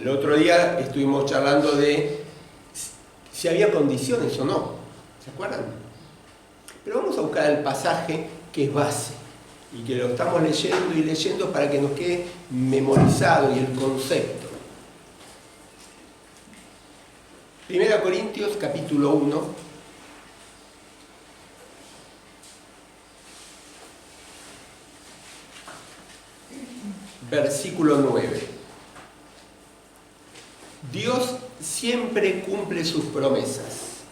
El otro día estuvimos charlando de si había condiciones o no, ¿se acuerdan? Pero vamos a buscar el pasaje que es base y que lo estamos leyendo y leyendo para que nos quede memorizado y el concepto. 1 Corintios capítulo 1. Versículo 9. Dios siempre cumple sus promesas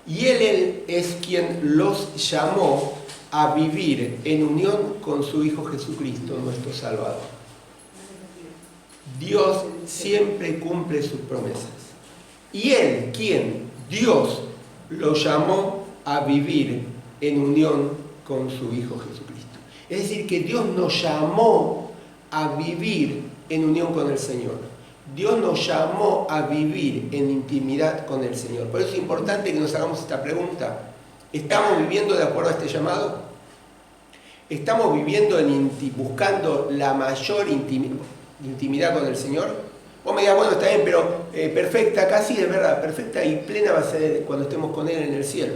y Él es quien los llamó a vivir en unión con su Hijo Jesucristo, nuestro Salvador. Dios siempre cumple sus promesas y Él, Dios, lo llamó a vivir en unión con su Hijo Jesucristo. Es decir, que Dios nos llamó a vivir en unión con el Señor. Dios nos llamó a vivir en intimidad con el Señor. Por eso es importante que nos hagamos esta pregunta. ¿Estamos viviendo de acuerdo a este llamado? ¿Estamos viviendo buscando la mayor intimidad con el Señor? Vos me dirás, bueno, está bien, pero perfecta, casi es verdad, perfecta y plena va a ser cuando estemos con Él en el cielo.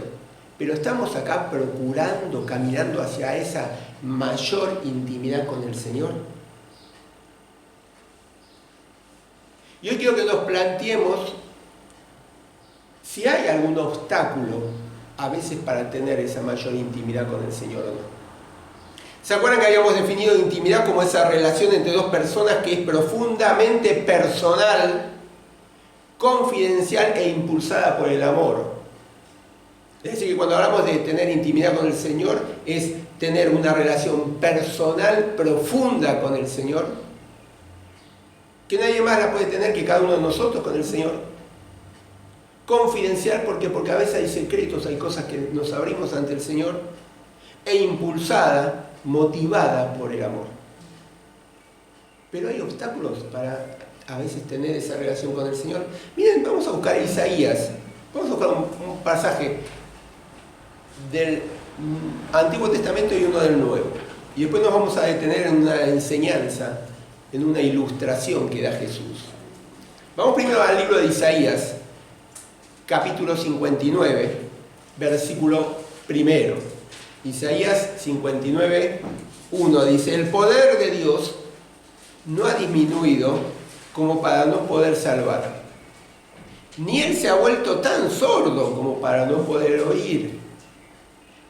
Pero estamos acá procurando, caminando hacia esa mayor intimidad con el Señor. Y hoy quiero que nos planteemos si hay algún obstáculo a veces para tener esa mayor intimidad con el Señor o no. ¿Se acuerdan que habíamos definido intimidad como esa relación entre dos personas que es profundamente personal, confidencial e impulsada por el amor? Es decir, que cuando hablamos de tener intimidad con el Señor es tener una relación personal profunda con el Señor, que nadie más la puede tener que cada uno de nosotros con el Señor. Confidencial, ¿por qué? Porque a veces hay secretos, hay cosas que nos abrimos ante el Señor. E impulsada, motivada por el amor. Pero hay obstáculos para a veces tener esa relación con el Señor. Miren, vamos a buscar Isaías. Vamos a buscar un pasaje del Antiguo Testamento y uno del Nuevo. Y después nos vamos a detener en una enseñanza, en una ilustración que da Jesús. Vamos primero al libro de Isaías, capítulo 59, versículo 1. Isaías 59, 1 dice: el poder de Dios no ha disminuido como para no poder salvar, ni Él se ha vuelto tan sordo como para no poder oír.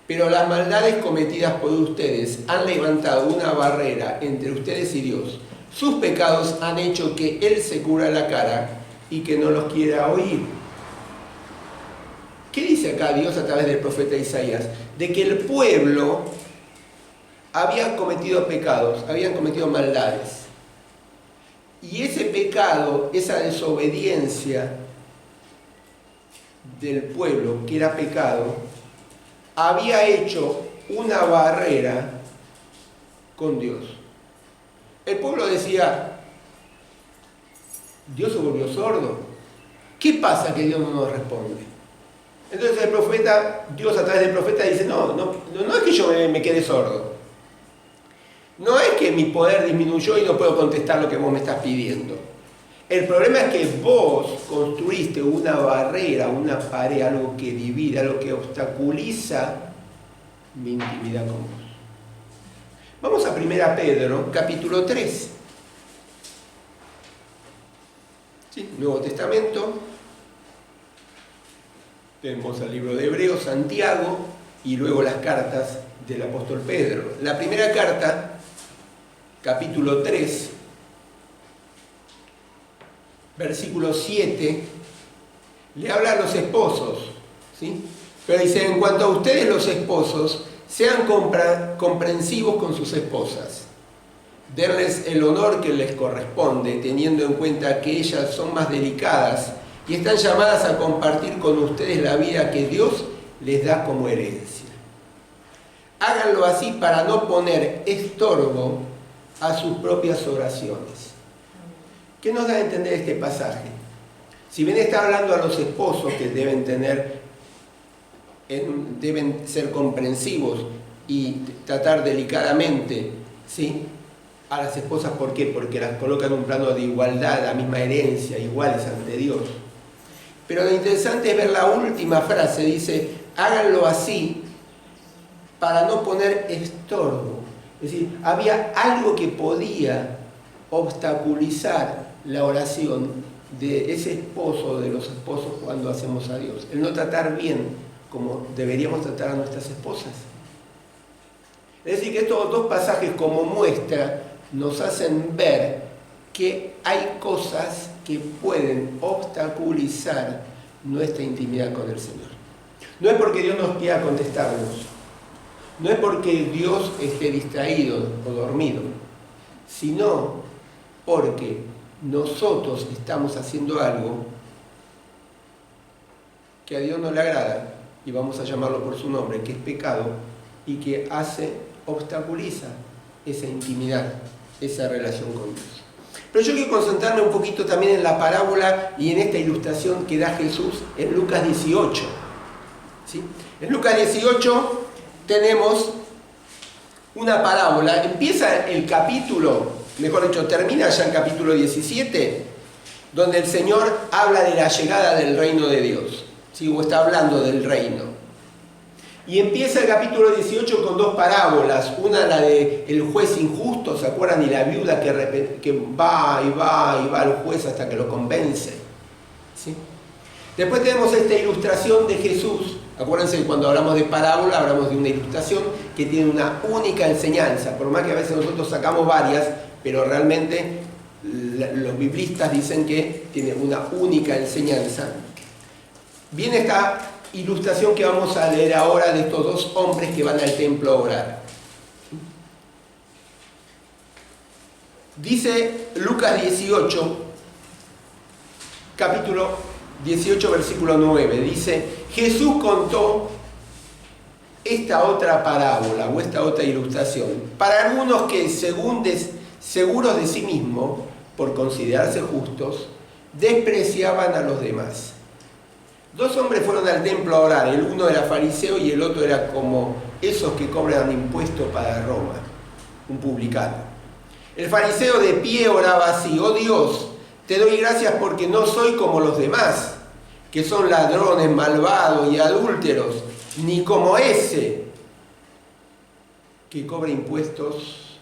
Pero las maldades cometidas por ustedes han levantado una barrera entre ustedes y Dios. Sus pecados han hecho que Él se cubra la cara y que no los quiera oír. ¿Qué dice acá Dios a través del profeta Isaías? De que el pueblo había cometido pecados, habían cometido maldades. Y ese pecado, esa desobediencia del pueblo, que era pecado, había hecho una barrera con Dios. El pueblo decía: ¿Dios se volvió sordo? ¿Qué pasa que Dios no nos responde? Entonces el profeta, Dios a través del profeta dice: no es que yo me quede sordo. No es que mi poder disminuyó y no puedo contestar lo que vos me estás pidiendo. El problema es que vos construiste una barrera, una pared, algo que divide, algo que obstaculiza mi intimidad con vos. Vamos a 1 Pedro, capítulo 3. ¿Sí? Nuevo Testamento. Tenemos el libro de Hebreos, Santiago y luego las cartas del apóstol Pedro. La primera carta, capítulo 3, versículo 7, le habla a los esposos, ¿sí? Pero dice: en cuanto a ustedes los esposos, sean comprensivos con sus esposas. Denles el honor que les corresponde, teniendo en cuenta que ellas son más delicadas y están llamadas a compartir con ustedes la vida que Dios les da como herencia. Háganlo así para no poner estorbo a sus propias oraciones. ¿Qué nos da a entender este pasaje? Si bien está hablando a los esposos que deben ser comprensivos y tratar delicadamente, ¿sí?, a las esposas. ¿Por qué? Porque las colocan en un plano de igualdad, la misma herencia, iguales ante Dios. Pero lo interesante es ver la última frase, dice, háganlo así para no poner estorbo. Es decir, había algo que podía obstaculizar la oración de ese esposo, de los esposos cuando hacemos a Dios. El no tratar bien como deberíamos tratar a nuestras esposas. Es decir, que estos dos pasajes como muestra nos hacen ver que hay cosas que pueden obstaculizar nuestra intimidad con el Señor. No es porque Dios nos quiera contestarnos, no es porque Dios esté distraído o dormido, sino porque nosotros estamos haciendo algo que a Dios no le agrada, y vamos a llamarlo por su nombre, que es pecado, y que obstaculiza esa intimidad, esa relación con Dios. Pero yo quiero concentrarme un poquito también en la parábola y en esta ilustración que da Jesús en Lucas 18. ¿Sí? En Lucas 18 tenemos una parábola, empieza el capítulo, mejor dicho, termina ya el capítulo 17, donde el Señor habla de la llegada del reino de Dios, ¿sí? O está hablando del reino. Y empieza el capítulo 18 con dos parábolas, una la de el juez injusto, ¿se acuerdan? Y la viuda que va y va y va al juez hasta que lo convence, ¿sí? Después tenemos esta ilustración de Jesús. Acuérdense que cuando hablamos de parábola hablamos de una ilustración que tiene una única enseñanza, por más que a veces nosotros sacamos varias, pero realmente los biblistas dicen que tiene una única enseñanza. Viene esta ilustración que vamos a leer ahora de estos dos hombres que van al templo a orar. Dice Lucas 18, capítulo 18, versículo 9, dice, Jesús contó esta otra parábola o esta otra ilustración para algunos que seguros de sí mismos, por considerarse justos, despreciaban a los demás. Dos hombres fueron al templo a orar, el uno era fariseo y el otro era como esos que cobran impuestos para Roma, un publicano. El fariseo de pie oraba así, oh Dios, te doy gracias porque no soy como los demás, que son ladrones, malvados y adúlteros, ni como ese que cobra impuestos.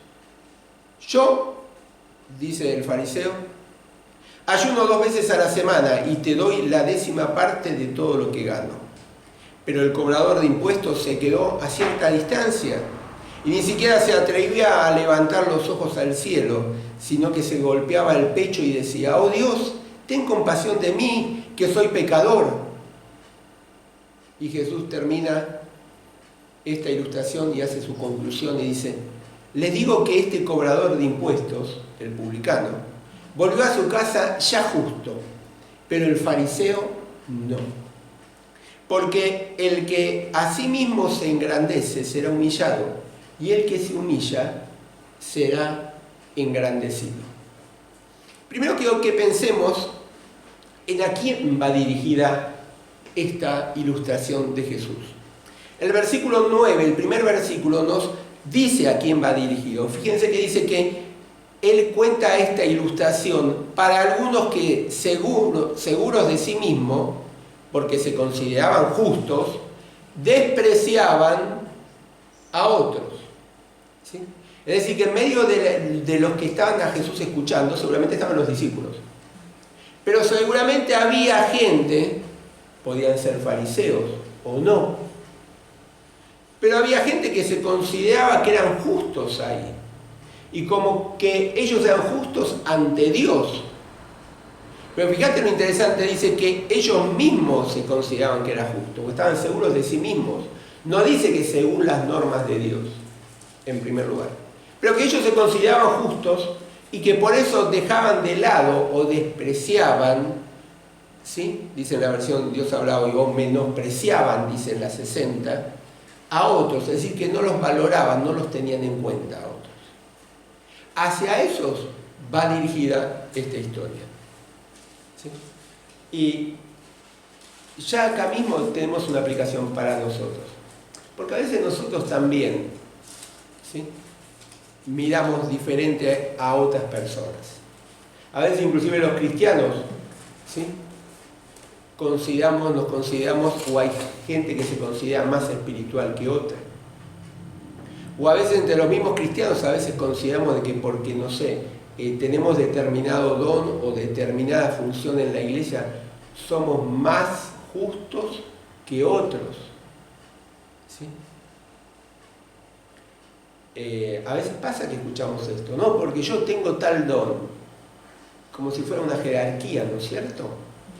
Yo, dice el fariseo, ayuno 2 veces a la semana y te doy la 10ª parte de todo lo que gano. Pero el cobrador de impuestos se quedó a cierta distancia y ni siquiera se atrevía a levantar los ojos al cielo, sino que se golpeaba el pecho y decía, oh Dios, ten compasión de mí, que soy pecador. Y Jesús termina esta ilustración y hace su conclusión y dice, les digo que este cobrador de impuestos, el publicano, volvió a su casa ya justo, pero el fariseo no. Porque el que a sí mismo se engrandece será humillado, y el que se humilla será engrandecido. Primero quiero que pensemos en a quién va dirigida esta ilustración de Jesús. El versículo 9, el primer versículo, nos dice a quién va dirigido. Fíjense que dice que él cuenta esta ilustración para algunos que seguros de sí mismos, porque se consideraban justos, despreciaban a otros. ¿Sí? Es decir, que en medio de los que estaban a Jesús escuchando, seguramente estaban los discípulos. Pero seguramente había gente, podían ser fariseos o no, pero había gente que se consideraba que eran justos ahí. Y como que ellos eran justos ante Dios. Pero fíjate lo interesante, dice que ellos mismos se consideraban que eran justos, porque estaban seguros de sí mismos. No dice que según las normas de Dios, en primer lugar. Pero que ellos se consideraban justos y que por eso dejaban de lado o despreciaban, ¿sí? Dice en la versión Dios hablaba y o menospreciaban, dice en la 60, a otros. Es decir, que no los valoraban, no los tenían en cuenta a otros. Hacia esos va dirigida esta historia. ¿Sí? Y ya acá mismo tenemos una aplicación para nosotros. Porque a veces nosotros también, ¿sí?, miramos diferente a otras personas. A veces inclusive los cristianos, ¿sí?, nos consideramos, o hay gente que se considera más espiritual que otra. O a veces entre los mismos cristianos a veces consideramos de que porque, no sé, tenemos determinado don o determinada función en la iglesia, somos más justos que otros. ¿Sí? A veces pasa que escuchamos esto, ¿no? Porque yo tengo tal don, como si fuera una jerarquía, ¿no es cierto?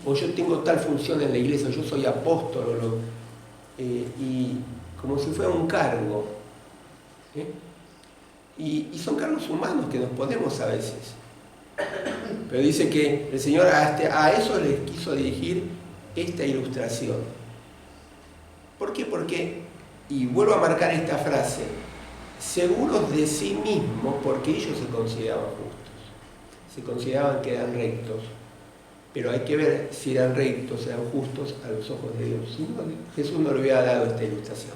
O yo tengo tal función en la iglesia, yo soy apóstol, y como si fuera un cargo. Y son cargos humanos que nos ponemos a veces. Pero dice que el Señor a eso les quiso dirigir esta ilustración. ¿Por qué? Porque, y vuelvo a marcar esta frase, seguros de sí mismos, porque ellos se consideraban justos, se consideraban que eran rectos, pero hay que ver si eran rectos, eran justos a los ojos de Dios. Si no, Jesús no le hubiera dado esta ilustración.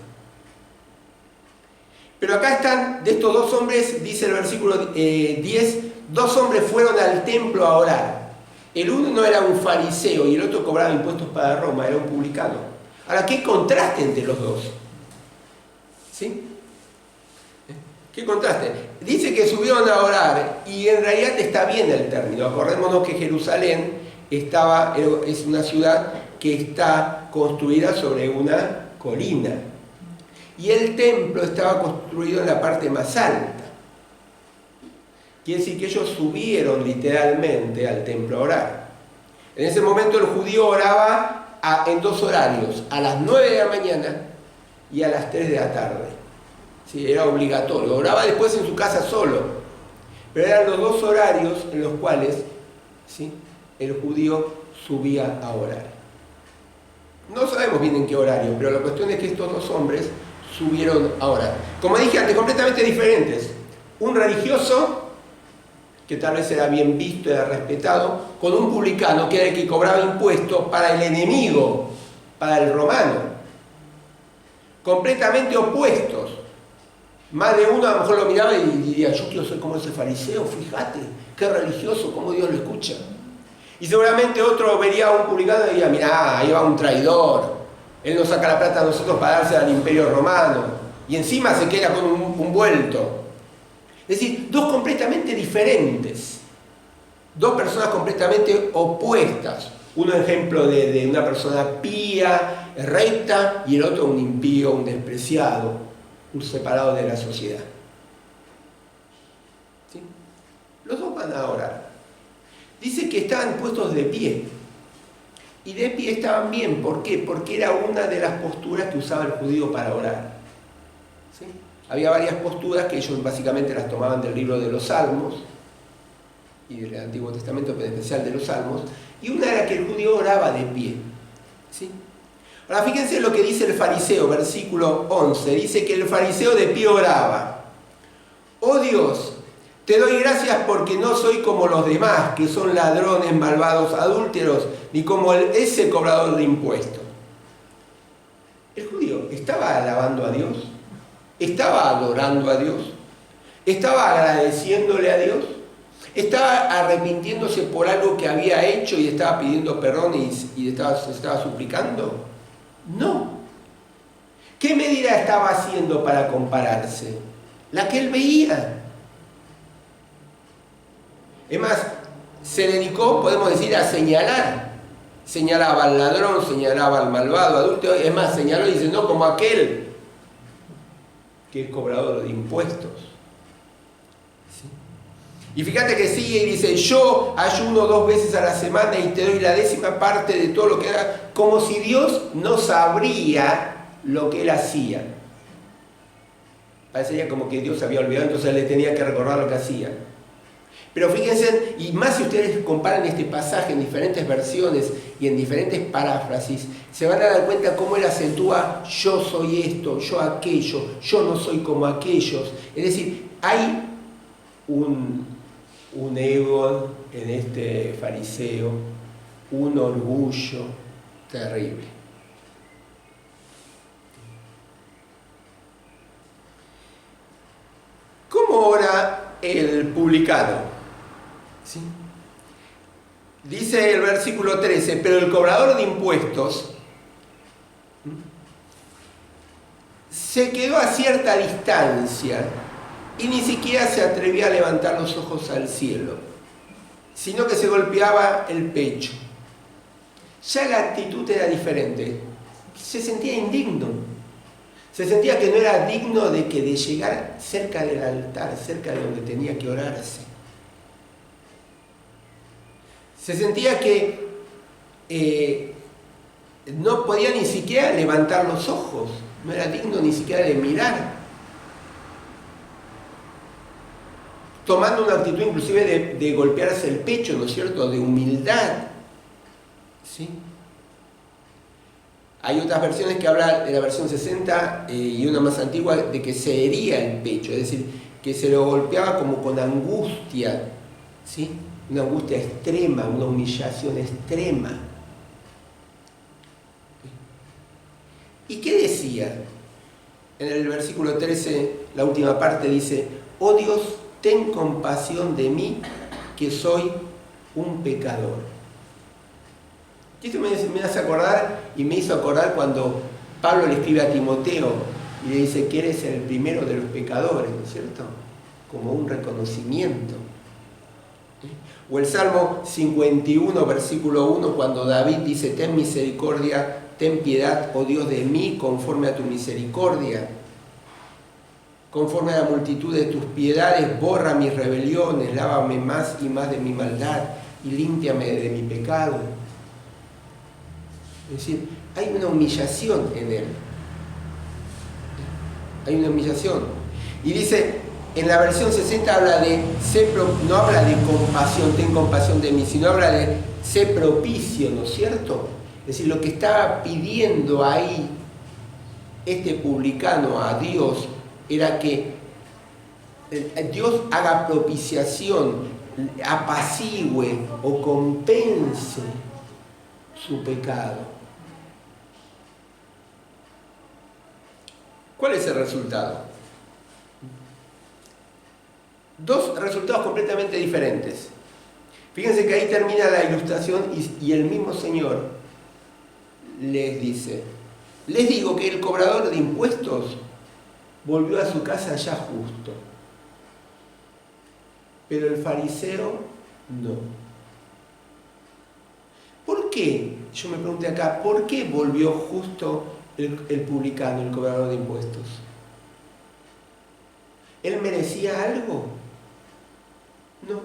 Pero acá están, de estos dos hombres, dice el versículo 10, dos hombres fueron al templo a orar. El uno era un fariseo y el otro cobraba impuestos para Roma, era un publicano. Ahora, ¿qué contraste entre los dos? ¿Sí? ¿Qué contraste? Dice que subieron a orar y en realidad está bien el término. Acordémonos que Jerusalén es una ciudad que está construida sobre una colina. Y el templo estaba construido en la parte más alta. Quiere decir que ellos subieron literalmente al templo a orar. En ese momento el judío oraba en dos horarios, a las 9 de la mañana y a las 3 de la tarde. Sí, era obligatorio. Oraba después en su casa solo. Pero eran los dos horarios en los cuales, ¿sí?, el judío subía a orar. No sabemos bien en qué horario, pero la cuestión es que estos dos hombres subieron a orar. Como dije antes, completamente diferentes. Un religioso, que tal vez era bien visto, era respetado, con un publicano, que era el que cobraba impuestos para el enemigo, para el romano. Completamente opuestos. Más de uno a lo mejor lo miraba y diría, yo quiero ser como ese fariseo, fíjate, qué religioso, cómo Dios lo escucha. Y seguramente otro vería a un publicano y diría, mirá, ahí va un traidor, él nos saca la plata a nosotros para dársela al imperio romano, y encima se queda con un vuelto. Es decir, dos completamente diferentes, dos personas completamente opuestas. Uno ejemplo de una persona pía, recta, y el otro un impío, un despreciado, un separado de la sociedad. ¿Sí? Los dos van a orar. Dice que estaban puestos de pie. Y de pie estaban bien. ¿Por qué? Porque era una de las posturas que usaba el judío para orar. ¿Sí? Había varias posturas que ellos básicamente las tomaban del libro de los Salmos y del Antiguo Testamento, pero en especial de los Salmos. Y una era que el judío oraba de pie. ¿Sí? Ahora fíjense lo que dice el fariseo, versículo 11. Dice que el fariseo de pie oraba. Oh Dios, te doy gracias porque no soy como los demás, que son ladrones, malvados, adúlteros, ni como ese cobrador de impuestos. El judío estaba alabando a Dios, estaba adorando a Dios, estaba agradeciéndole a Dios, estaba arrepintiéndose por algo que había hecho y estaba pidiendo perdón y se estaba suplicando. No. ¿Qué medida estaba haciendo para compararse? La que él veía. Es más, se dedicó, podemos decir, a señalar. Señalaba al ladrón, señalaba al malvado, adulto. Es más, señaló y dice, no, como aquel que es cobrador de impuestos. ¿Sí? Y fíjate que sigue y dice, yo ayuno 2 veces a la semana y te doy la 10ª parte de todo lo que era, como si Dios no sabría lo que él hacía. Parecería como que Dios se había olvidado, entonces él le tenía que recordar lo que hacía. Pero fíjense, y más si ustedes comparan este pasaje en diferentes versiones y en diferentes paráfrasis, se van a dar cuenta cómo él acentúa yo soy esto, yo aquello, yo no soy como aquellos. Es decir, hay un ego en este fariseo, un orgullo terrible. ¿Cómo ora el publicano. ¿Sí? Dice el versículo 13, pero el cobrador de impuestos se quedó a cierta distancia y ni siquiera se atrevía a levantar los ojos al cielo, sino que se golpeaba el pecho. Ya la actitud era diferente. Se sentía indigno. Se sentía que no era digno de llegar cerca del altar, cerca de donde tenía que orarse. Se sentía que no podía ni siquiera levantar los ojos. No era digno ni siquiera de mirar. Tomando una actitud inclusive de golpearse el pecho, ¿no es cierto?, de humildad. ¿Sí? Hay otras versiones que hablan, de la versión 60 y una más antigua, de que se hería el pecho, es decir, que se lo golpeaba como con angustia, ¿sí? Una angustia extrema, una humillación extrema. ¿Y qué decía? En el versículo 13, la última parte dice, oh Dios, ten compasión de mí, que soy un pecador. Y esto me hace acordar, y me hizo acordar cuando Pablo le escribe a Timoteo y le dice que eres el primero de los pecadores, ¿no es cierto? Como un reconocimiento. O el Salmo 51, versículo 1, cuando David dice, ten misericordia, ten piedad, oh Dios, de mí, conforme a tu misericordia. Conforme a la multitud de tus piedades, borra mis rebeliones, lávame más y más de mi maldad y límpiame de mi pecado. Es decir, hay una humillación en él. Hay una humillación. Y dice, en la versión 60 habla de, no habla de compasión, ten compasión de mí, sino habla de ser propicio, ¿no es cierto? Es decir, lo que estaba pidiendo ahí este publicano a Dios era que Dios haga propiciación, apacigüe o compense su pecado. ¿Cuál es el resultado? Dos resultados completamente diferentes. Fíjense que ahí termina la ilustración y el mismo Señor les dice, les digo que el cobrador de impuestos volvió a su casa ya justo, pero el fariseo no. ¿Por qué? Yo me pregunté acá, ¿por qué volvió justo el publicano, el cobrador de impuestos? ¿Él merecía algo? No.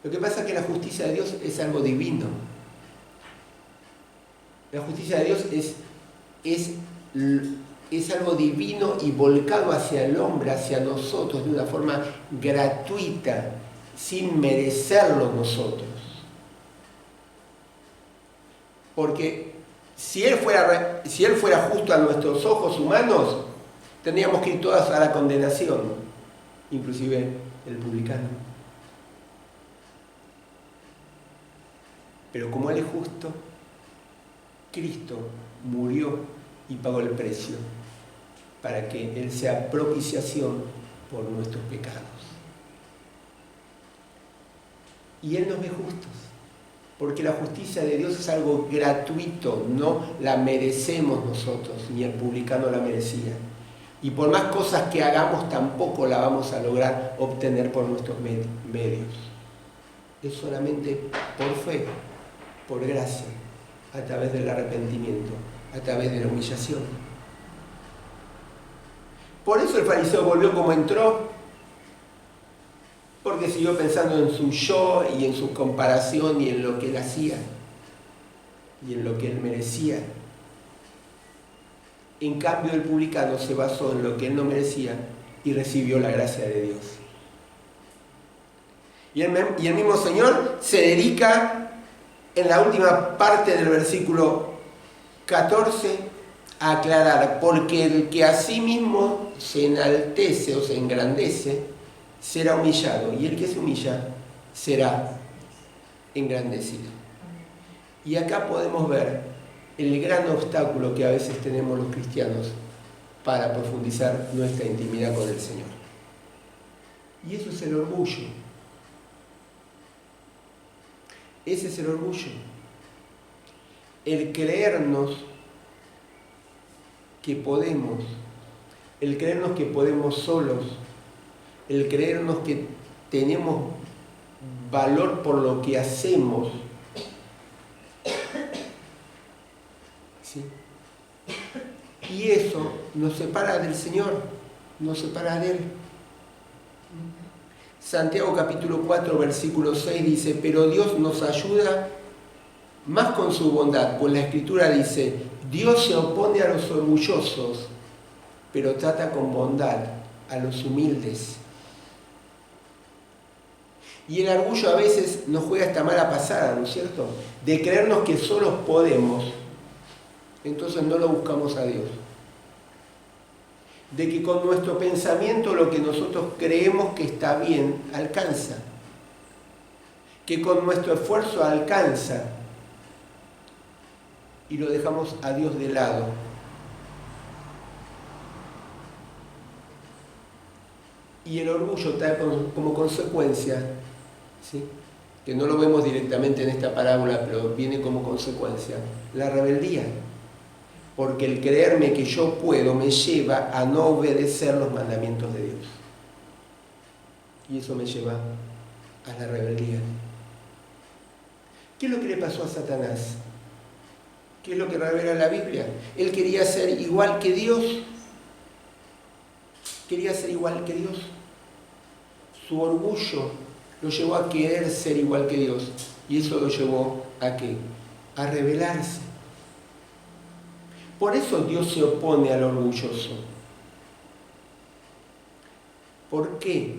Lo que pasa es que la justicia de Dios es algo divino. La justicia de Dios es algo divino y volcado hacia el hombre, hacia nosotros, de una forma gratuita, sin merecerlo nosotros. Porque si Él fuera justo a nuestros ojos humanos, tendríamos que ir todas a la condenación, inclusive el publicano. Pero como Él es justo, Cristo murió y pagó el precio para que Él sea propiciación por nuestros pecados. Y Él nos ve justos, porque la justicia de Dios es algo gratuito, no la merecemos nosotros, ni el publicano la merecía. Y por más cosas que hagamos, tampoco la vamos a lograr obtener por nuestros medios. Es solamente por fe, por gracia, a través del arrepentimiento, a través de la humillación. Por eso el fariseo volvió como entró, porque siguió pensando en su yo y en su comparación y en lo que él hacía y en lo que él merecía. En cambio, el publicano se basó en lo que él no merecía y recibió la gracia de Dios. Y el mismo Señor se dedica en la última parte del versículo 14 a aclarar, porque el que a sí mismo se enaltece o se engrandece, será humillado, y el que se humilla será engrandecido. Y acá podemos ver el gran obstáculo que a veces tenemos los cristianos para profundizar nuestra intimidad con el Señor. Y eso es el orgullo. Ese es el orgullo. El creernos que podemos, el creernos que podemos solos, el creernos que tenemos valor por lo que hacemos. ¿Sí? Y eso nos separa del Señor, nos separa de Él. Santiago capítulo 4, versículo 6 dice, pero Dios nos ayuda más con su bondad, pues la Escritura dice, Dios se opone a los orgullosos, pero trata con bondad a los humildes. Y el orgullo a veces nos juega esta mala pasada, ¿no es cierto? De creernos que solos podemos, entonces no lo buscamos a Dios. De que con nuestro pensamiento lo que nosotros creemos que está bien, alcanza. Que con nuestro esfuerzo alcanza. Y lo dejamos a Dios de lado. Y el orgullo trae como consecuencia, ¿sí?, que no lo vemos directamente en esta parábola, pero viene como consecuencia, la rebeldía. Porque el creerme que yo puedo me lleva a no obedecer los mandamientos de Dios. Y eso me lleva a la rebeldía. ¿Qué es lo que le pasó a Satanás? ¿Qué es lo que revela la Biblia? Él quería ser igual que Dios. Quería ser igual que Dios. Su orgullo lo llevó a querer ser igual que Dios. Y eso lo llevó ¿a qué? A rebelarse. Por eso Dios se opone al orgulloso. ¿Por qué?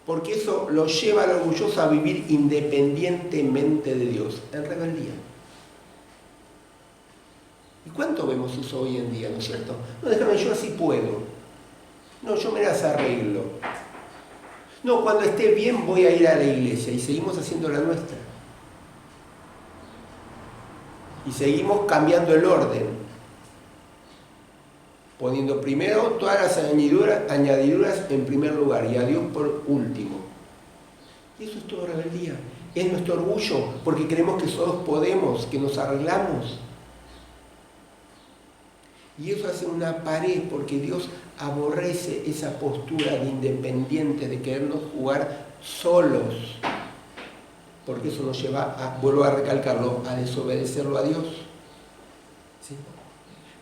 Porque eso lo lleva al orgulloso a vivir independientemente de Dios, en rebeldía. ¿Y cuánto vemos eso hoy en día, no es cierto? No, déjame, yo así puedo. No, yo me las arreglo. No, cuando esté bien voy a ir a la iglesia y seguimos haciendo la nuestra. Y seguimos cambiando el orden. Poniendo primero todas las añadiduras en primer lugar y a Dios por último. Y eso es todo rebeldía. Es nuestro orgullo, porque creemos que todos podemos, que nos arreglamos. Y eso hace una pared, porque Dios aborrece esa postura de independiente, de querernos jugar solos. Porque eso nos lleva, vuelvo a recalcarlo, a desobedecerlo a Dios. ¿Sí?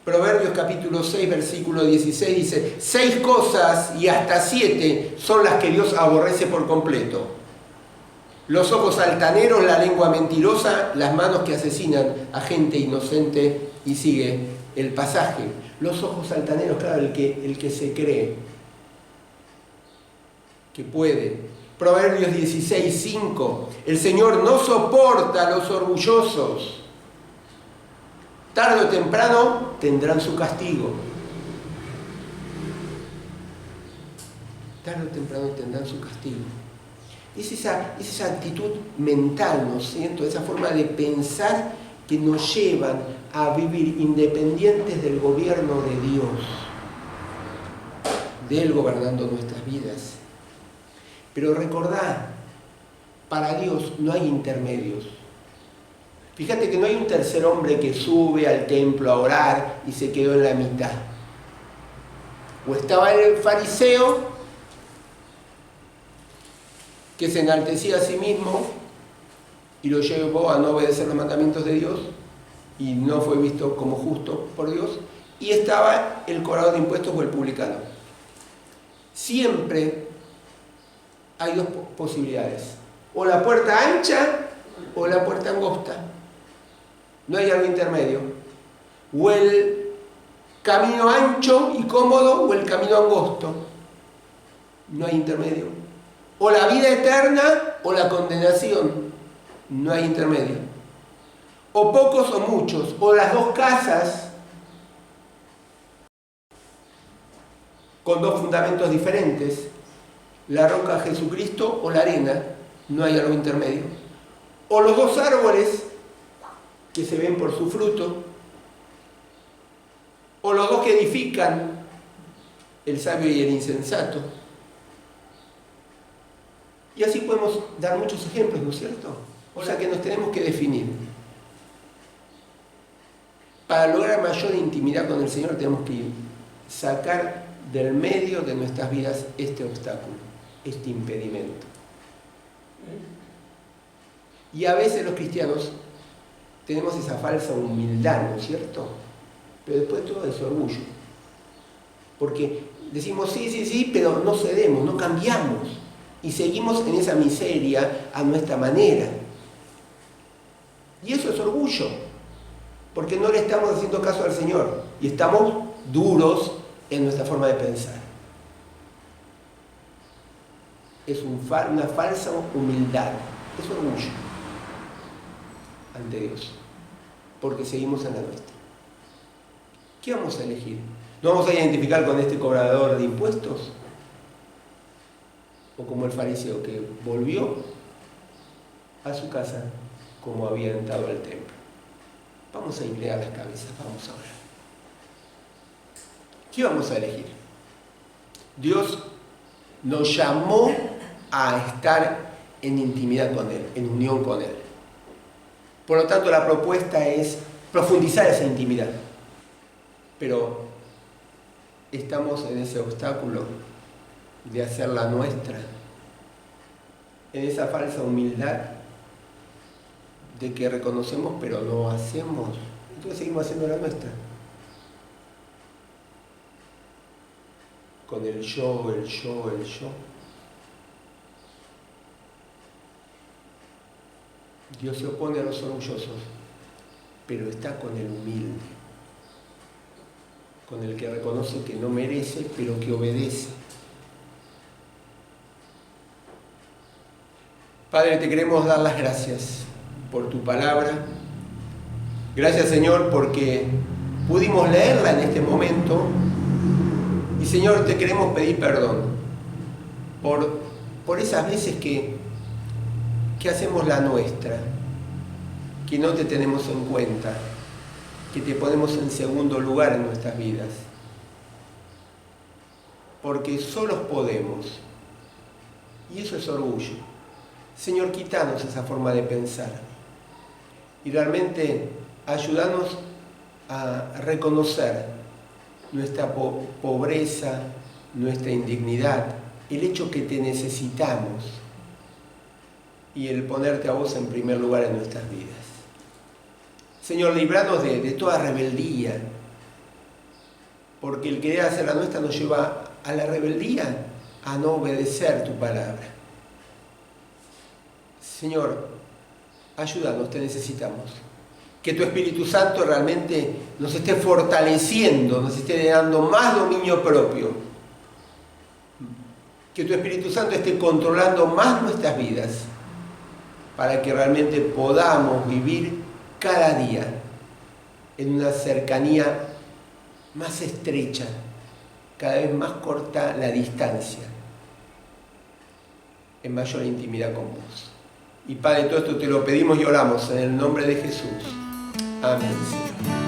Proverbios capítulo 6, versículo 16 dice, 6 cosas y hasta 7 son las que Dios aborrece por completo. Los ojos altaneros, la lengua mentirosa, las manos que asesinan a gente inocente, y sigue el pasaje. Los ojos altaneros, claro, el que se cree que puede. Proverbios 16, 5, el Señor no soporta a los orgullosos. Tarde o temprano tendrán su castigo. Tarde o temprano tendrán su castigo. Es esa actitud mental, ¿no es cierto? Esa forma de pensar que nos llevan a vivir independientes del gobierno de Dios, de Él gobernando nuestras vidas. Pero recordad, para Dios no hay intermedios. Fíjate que no hay un tercer hombre que sube al templo a orar y se quedó en la mitad. O estaba el fariseo que se enaltecía a sí mismo y lo llevó a no obedecer los mandamientos de Dios y no fue visto como justo por Dios. Y estaba el cobrador de impuestos o el publicano. Siempre hay dos posibilidades. O la puerta ancha o la puerta angosta. No hay algo intermedio. O el camino ancho y cómodo o el camino angosto. No hay intermedio. O la vida eterna o la condenación. No hay intermedio. O pocos o muchos. O las dos casas con dos fundamentos diferentes. La roca Jesucristo o la arena. No hay algo intermedio. O los dos árboles que se ven por su fruto, o los dos que edifican, el sabio y el insensato. Y así podemos dar muchos ejemplos, ¿no es cierto? O sea que nos tenemos que definir. Para lograr mayor intimidad con el Señor tenemos que sacar del medio de nuestras vidas este obstáculo, este impedimento. Y a veces los cristianos tenemos esa falsa humildad, ¿no es cierto? Pero después todo es orgullo. Porque decimos sí, pero no cedemos, no cambiamos. Y seguimos en esa miseria a nuestra manera. Y eso es orgullo. Porque no le estamos haciendo caso al Señor. Y estamos duros en nuestra forma de pensar. Es una falsa humildad. Es orgullo ante Dios. Porque seguimos en la nuestra. ¿Qué vamos a elegir? ¿No vamos a identificar con este cobrador de impuestos? ¿O como el fariseo que volvió a su casa como había entrado al templo? Vamos a inclinar las cabezas, vamos a orar. ¿Qué vamos a elegir? Dios nos llamó a estar en intimidad con Él, en unión con Él. Por lo tanto, la propuesta es profundizar esa intimidad. Pero estamos en ese obstáculo de hacerla nuestra, en esa falsa humildad de que reconocemos pero no hacemos, entonces seguimos haciendo la nuestra, con el yo. Dios se opone a los orgullosos, pero está con el humilde, con el que reconoce que no merece, pero que obedece. Padre, te queremos dar las gracias por tu palabra. Gracias, Señor, porque pudimos leerla en este momento. Y, Señor, te queremos pedir perdón por esas veces que hacemos la nuestra, que no te tenemos en cuenta, que te ponemos en segundo lugar en nuestras vidas. Porque solos podemos. Y eso es orgullo. Señor, quítanos esa forma de pensar y realmente ayúdanos a reconocer nuestra pobreza, nuestra indignidad, el hecho que te necesitamos y el ponerte a vos en primer lugar en nuestras vidas. Señor, líbranos de toda rebeldía, porque el querer hacer la nuestra nos lleva a la rebeldía, a no obedecer tu palabra. Señor, ayúdanos, te necesitamos. Que tu Espíritu Santo realmente nos esté fortaleciendo, nos esté dando más dominio propio. Que tu Espíritu Santo esté controlando más nuestras vidas, para que realmente podamos vivir cada día en una cercanía más estrecha, cada vez más corta la distancia, en mayor intimidad con vos. Y Padre, todo esto te lo pedimos y oramos en el nombre de Jesús. Amén, Señor.